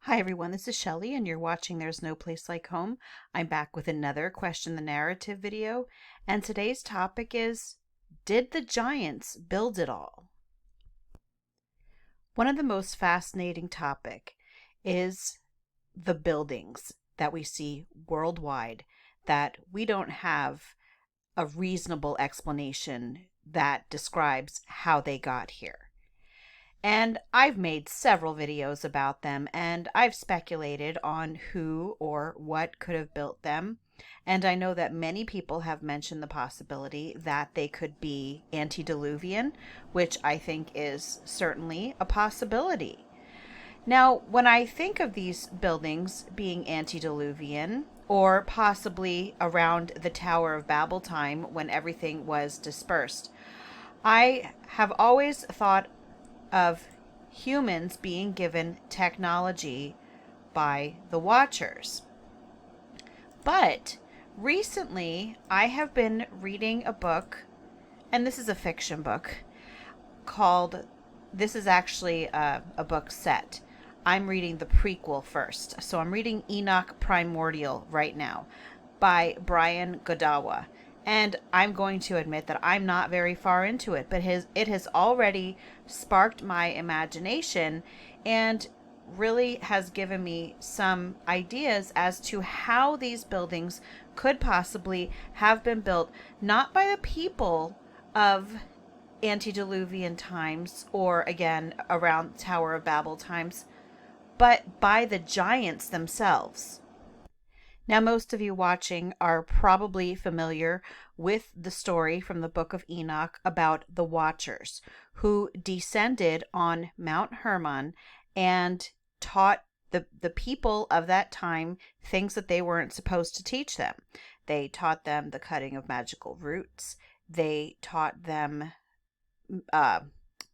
Hi everyone, this is Shelley and you're watching There's No Place Like Home. I'm back with another Question the Narrative video, and today's topic is, did the giants build it all? One of the most fascinating topic is the buildings that we see worldwide that we don't have a reasonable explanation that describes how they got here. And I've made several videos about them, and I've speculated on who or what could have built them. And I know that many people have mentioned the possibility that they could be antediluvian, which I think is certainly a possibility. Now, when I think of these buildings being antediluvian, or possibly around the Tower of Babel time when everything was dispersed, I have always thought of humans being given technology by the Watchers. But recently, I have been reading a book, and this is a fiction book, called, this is actually a book set. I'm reading the prequel first. So I'm reading Enoch Primordial right now by Brian Godawa. And I'm going to admit that I'm not very far into it, but it has already sparked my imagination and really has given me some ideas as to how these buildings could possibly have been built, not by the people of antediluvian times or again around Tower of Babel times, but by the giants themselves. Now, most of you watching are probably familiar with the story from the book of Enoch about the Watchers who descended on Mount Hermon and taught the people of that time things that they weren't supposed to teach them. They taught them the cutting of magical roots. They taught them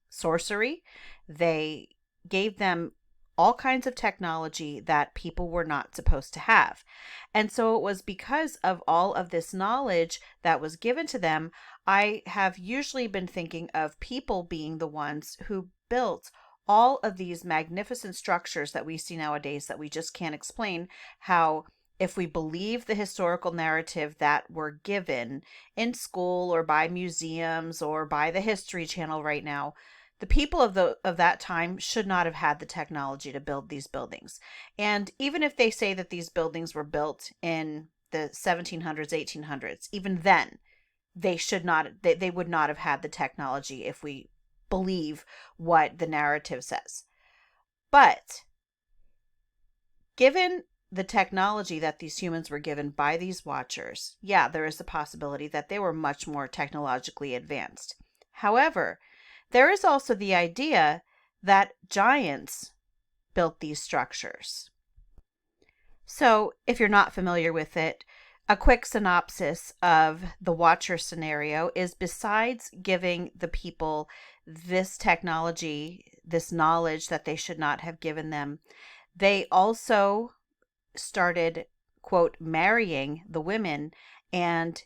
sorcery. They gave them all kinds of technology that people were not supposed to have. And so it was because of all of this knowledge that was given to them, I have usually been thinking of people being the ones who built all of these magnificent structures that we see nowadays that we just can't explain. How, if we believe the historical narrative that we're given in school or by museums or by the History Channel right now, the people of that time should not have had the technology to build these buildings. And even if they say that these buildings were built in the 1700s, 1800s, even then they would not have had the technology if we believe what the narrative says. But given the technology that these humans were given by these Watchers, yeah, there is a possibility that they were much more technologically advanced. However, there is also the idea that giants built these structures. So, if you're not familiar with it, a quick synopsis of the Watcher scenario is, besides giving the people this technology, this knowledge that they should not have given them, they also started, quote, marrying the women and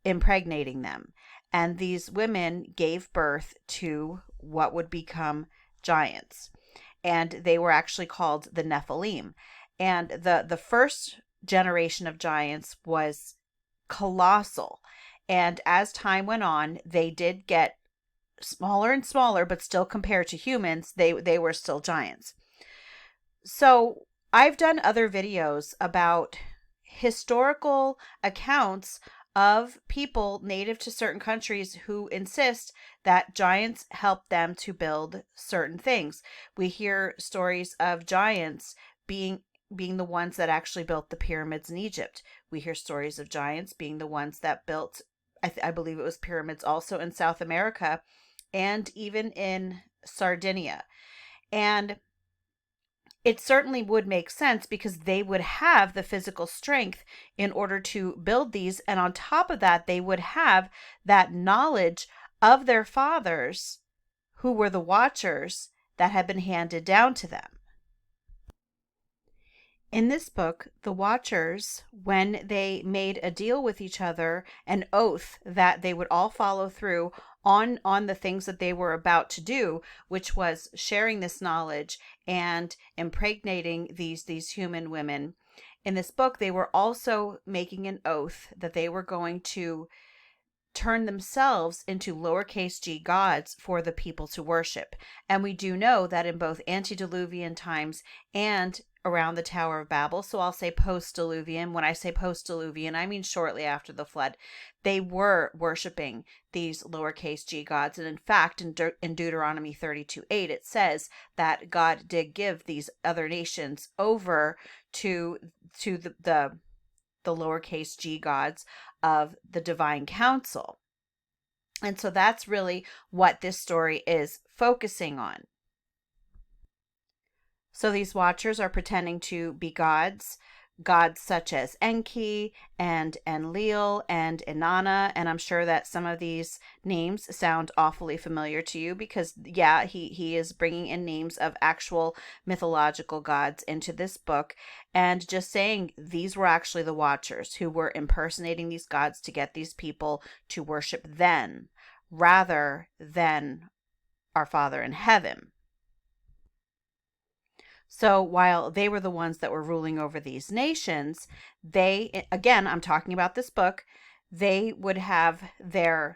impregnating them. And these women gave birth to what would become giants. And they were actually called the Nephilim. And the first generation of giants was colossal. And as time went on, they did get smaller and smaller, but still compared to humans, they were still giants. So I've done other videos about historical accounts of people native to certain countries who insist that giants helped them to build certain things. We hear stories of giants being the ones that actually built the pyramids in Egypt. We hear stories of giants being the ones that built, I believe it was pyramids also in South America and even in Sardinia. And it certainly would make sense because they would have the physical strength in order to build these. And on top of that, they would have that knowledge of their fathers, who were the Watchers, that had been handed down to them. In this book, the Watchers, when they made a deal with each other, an oath that they would all follow through on the things that they were about to do, which was sharing this knowledge and impregnating these human women. In this book, they were also making an oath that they were going to turn themselves into lowercase g gods for the people to worship. And we do know that in both antediluvian times and around the Tower of Babel, so I'll say post-diluvian. When I say post-diluvian, I mean shortly after the flood, they were worshiping these lowercase g gods. And in fact, in Deuteronomy 32:8, it says that God did give these other nations over to the lowercase g gods of the divine council. And so that's really what this story is focusing on. So these Watchers are pretending to be gods such as Enki and Enlil and Inanna. And I'm sure that some of these names sound awfully familiar to you because, yeah, he is bringing in names of actual mythological gods into this book and just saying these were actually the Watchers who were impersonating these gods to get these people to worship them rather than our Father in heaven. So while they were the ones that were ruling over these nations, they, again, I'm talking about this book, they would have the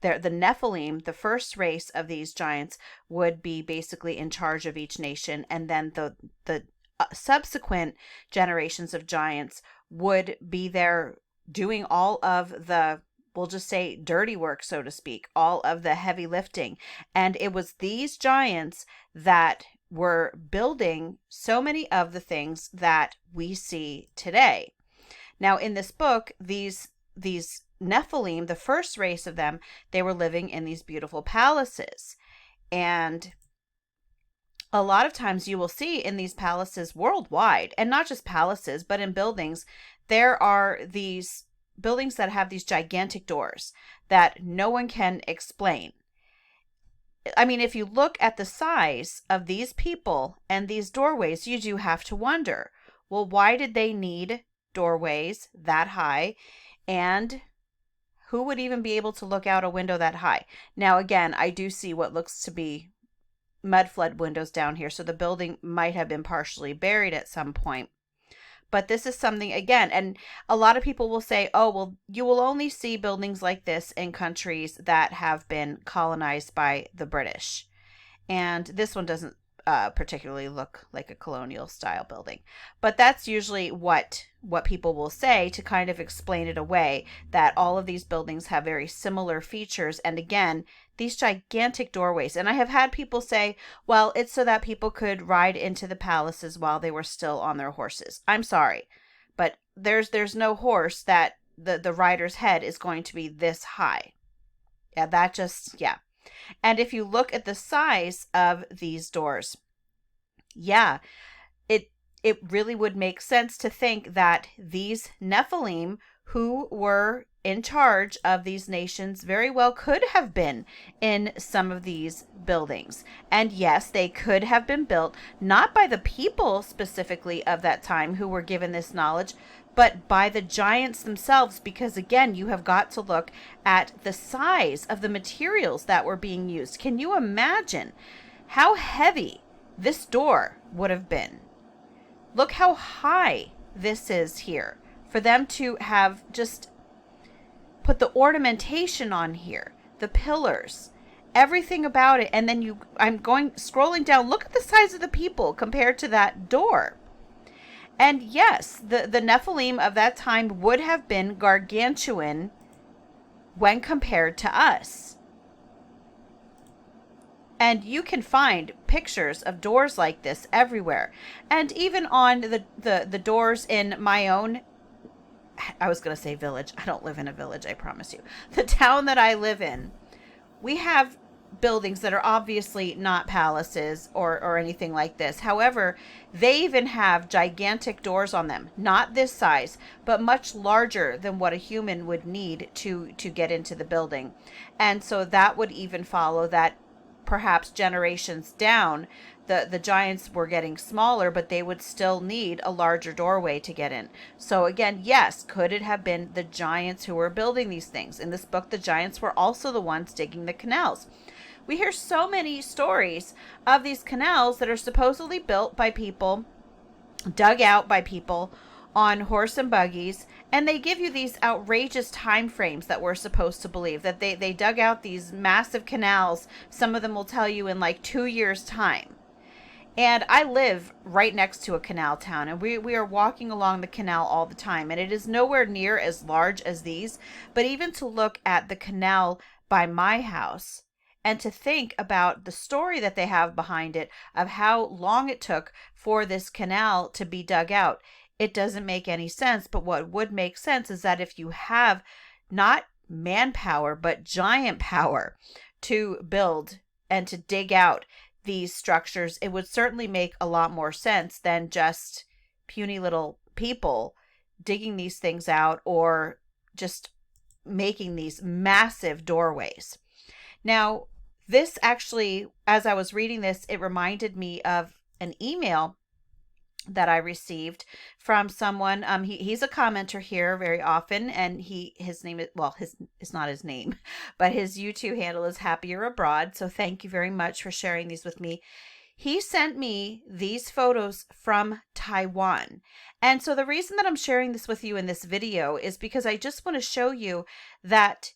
Nephilim, the first race of these giants, would be basically in charge of each nation. And then the subsequent generations of giants would be there doing all of the, we'll just say, dirty work, so to speak, all of the heavy lifting. And it was these giants that were building so many of the things that we see today. Now, in this book, these Nephilim, the first race of them, they were living in these beautiful palaces. And a lot of times you will see in these palaces worldwide, and not just palaces, but in buildings, there are these buildings that have these gigantic doors that no one can explain. I mean, if you look at the size of these people and these doorways, you do have to wonder, well, why did they need doorways that high? And who would even be able to look out a window that high? Now, again, I do see what looks to be mud flood windows down here. So the building might have been partially buried at some point. But this is something, again, and a lot of people will say, oh, well, you will only see buildings like this in countries that have been colonized by the British. And this one doesn't particularly look like a colonial style building. But that's usually what people will say to kind of explain it away, that all of these buildings have very similar features. And again, these gigantic doorways. And I have had people say, well, it's so that people could ride into the palaces while they were still on their horses. I'm sorry, but there's no horse that the rider's head is going to be this high. Yeah, that just, yeah. And if you look at the size of these doors, yeah, it really would make sense to think that these Nephilim who were in charge of these nations very well could have been in some of these buildings. And yes, they could have been built not by the people specifically of that time who were given this knowledge, but by the giants themselves, because again, you have got to look at the size of the materials that were being used. Can you imagine how heavy this door would have been? Look how high this is here. For them to have just put the ornamentation on here, the pillars, everything about it. And then I'm scrolling down, look at the size of the people compared to that door. And yes, the Nephilim of that time would have been gargantuan when compared to us. And you can find pictures of doors like this everywhere. And even on the doors in my own, I was going to say village. I don't live in a village, I promise you. The town that I live in, we have buildings that are obviously not palaces or anything like this. However, they even have gigantic doors on them, not this size, but much larger than what a human would need to get into the building. And so that would even follow that perhaps generations down, the giants were getting smaller, but they would still need a larger doorway to get in. So again, yes, could it have been the giants who were building these things? In this book, the giants were also the ones digging the canals. We hear so many stories of these canals that are supposedly built by people, dug out by people on horse and buggies, and they give you these outrageous time frames that we're supposed to believe that they dug out these massive canals. Some of them will tell you in like 2 years time. And I live right next to a canal town, and we are walking along the canal all the time, and it is nowhere near as large as these. But even to look at the canal by my house and to think about the story that they have behind it of how long it took for this canal to be dug out, it doesn't make any sense. But what would make sense is that if you have not manpower, but giant power to build and to dig out these structures, it would certainly make a lot more sense than just puny little people digging these things out or just making these massive doorways. Now, this actually, as I was reading this, it reminded me of an email that I received from someone. He's a commenter here very often, and his name is, well, it's not his name, but his YouTube handle is Happier Abroad. So thank you very much for sharing these with me. He sent me these photos from Taiwan. And so the reason that I'm sharing this with you in this video is because I just want to show you that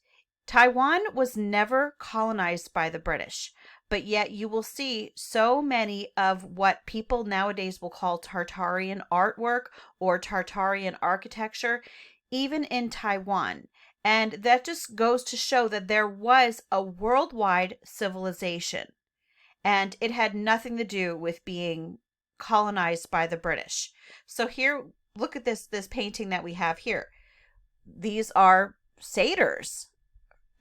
Taiwan was never colonized by the British. But yet you will see so many of what people nowadays will call Tartarian artwork or Tartarian architecture, even in Taiwan. And that just goes to show that there was a worldwide civilization, and it had nothing to do with being colonized by the British. So here, look at this painting that we have here. These are satyrs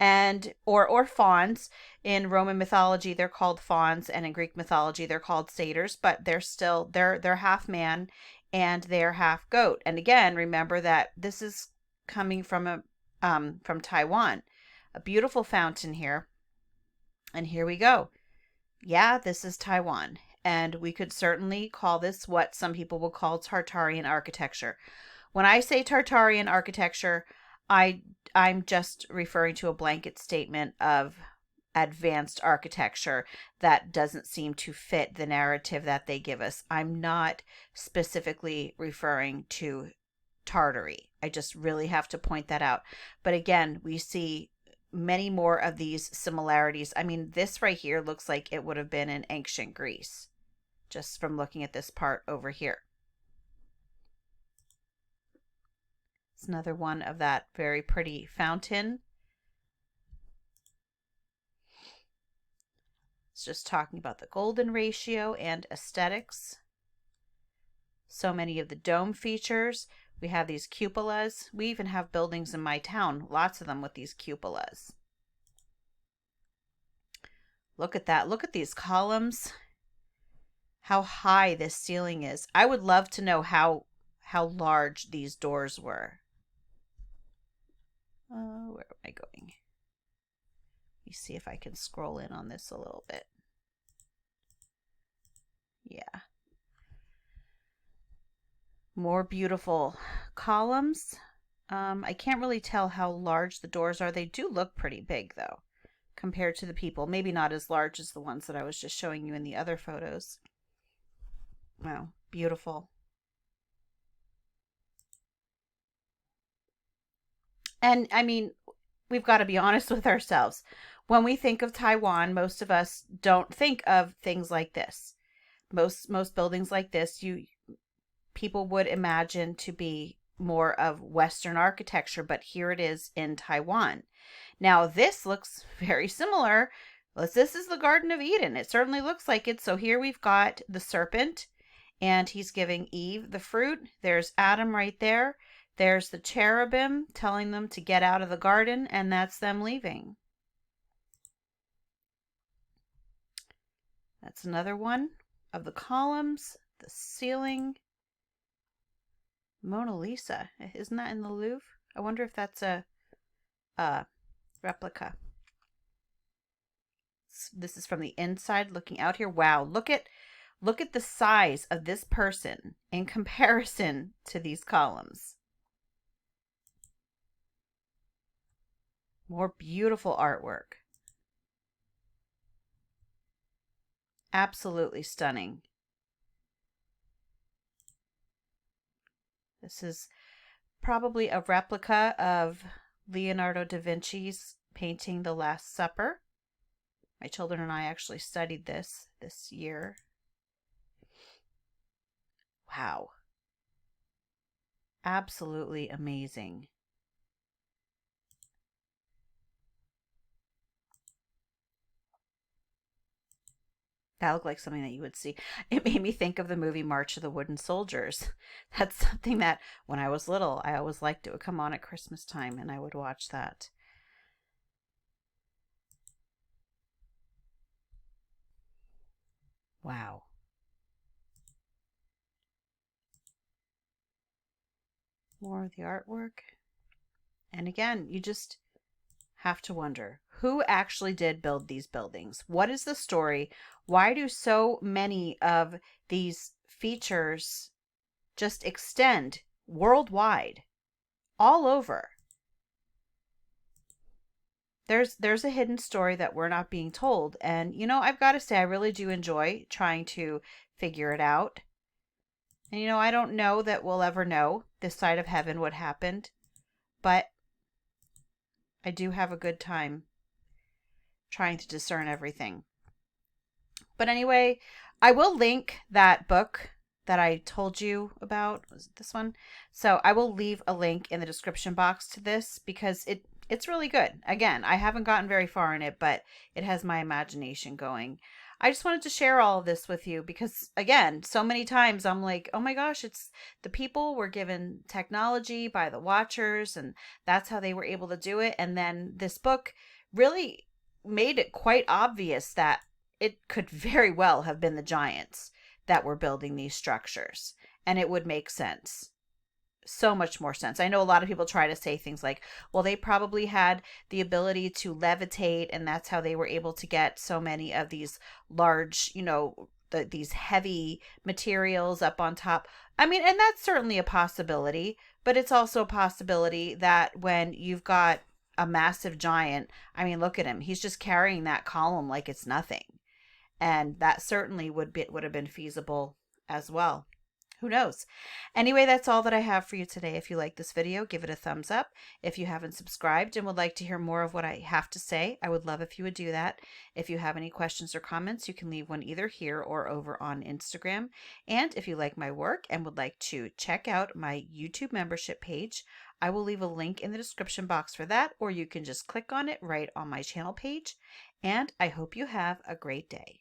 and or fawns. In Roman mythology they're called fawns, and in Greek mythology they're called satyrs, but they're half man and they're half goat. And again, remember that this is coming from Taiwan. A beautiful fountain here. And here we go. Yeah, this is Taiwan, and we could certainly call this what some people will call Tartarian architecture. When I say Tartarian architecture, I'm just referring to a blanket statement of advanced architecture that doesn't seem to fit the narrative that they give us. I'm not specifically referring to Tartary. I just really have to point that out. But again, we see many more of these similarities. I mean, this right here looks like it would have been in ancient Greece, just from looking at this part over here. It's another one of that very pretty fountain. It's just talking about the golden ratio and aesthetics. So many of the dome features. We have these cupolas. We even have buildings in my town, lots of them with these cupolas. Look at that. Look at these columns. How high this ceiling is. I would love to know how large these doors were. Where am I going? Let me see if I can scroll in on this a little bit. Yeah. More beautiful columns. I can't really tell how large the doors are. They do look pretty big though, compared to the people. Maybe not as large as the ones that I was just showing you in the other photos. Wow, beautiful. And I mean, we've got to be honest with ourselves. When we think of Taiwan, most of us don't think of things like this. Most buildings like this, people would imagine to be more of Western architecture, but here it is in Taiwan. Now, this looks very similar. This is the Garden of Eden. It certainly looks like it. So here we've got the serpent, and he's giving Eve the fruit. There's Adam right there. There's the cherubim telling them to get out of the garden, and that's them leaving. That's another one of the columns, the ceiling. Mona Lisa. Isn't that in the Louvre? I wonder if that's a replica. This is from the inside looking out here. Wow, look at Look at the size of this person in comparison to these columns. More beautiful artwork. Absolutely stunning. This is probably a replica of Leonardo da Vinci's painting The Last Supper. My children and I actually studied this year. Wow. Absolutely amazing. That looked like something that you would see. It made me think of the movie March of the Wooden Soldiers. That's something that when I was little, I always liked. It would come on at Christmas time and I would watch that. Wow. More of the artwork. And again, you just have to wonder who actually did build these buildings? What is the story? Why do so many of these features just extend worldwide, all over? There's a hidden story that we're not being told. And I've got to say I really do enjoy trying to figure it out. And I don't know that we'll ever know this side of heaven what happened, but I do have a good time trying to discern everything. But anyway, I will link that book that I told you about. Was it this one? So I will leave a link in the description box to this because it's really good. Again, I haven't gotten very far in it, but it has my imagination going. I just wanted to share all of this with you because, again, so many times I'm like, oh my gosh, it's the people were given technology by the Watchers, and that's how they were able to do it. And then this book really made it quite obvious that it could very well have been the giants that were building these structures, and it would make sense. So much more sense. I know a lot of people try to say things like, well, they probably had the ability to levitate, and that's how they were able to get so many of these large, these heavy materials up on top. I mean, and that's certainly a possibility, but it's also a possibility that when you've got a massive giant, I mean, look at him. He's just carrying that column like it's nothing. And that certainly would have been feasible as well. Who knows? Anyway, that's all that I have for you today. If you like this video, give it a thumbs up. If you haven't subscribed and would like to hear more of what I have to say, I would love if you would do that. If you have any questions or comments, you can leave one either here or over on Instagram. And if you like my work and would like to check out my YouTube membership page, I will leave a link in the description box for that, or you can just click on it right on my channel page. And I hope you have a great day.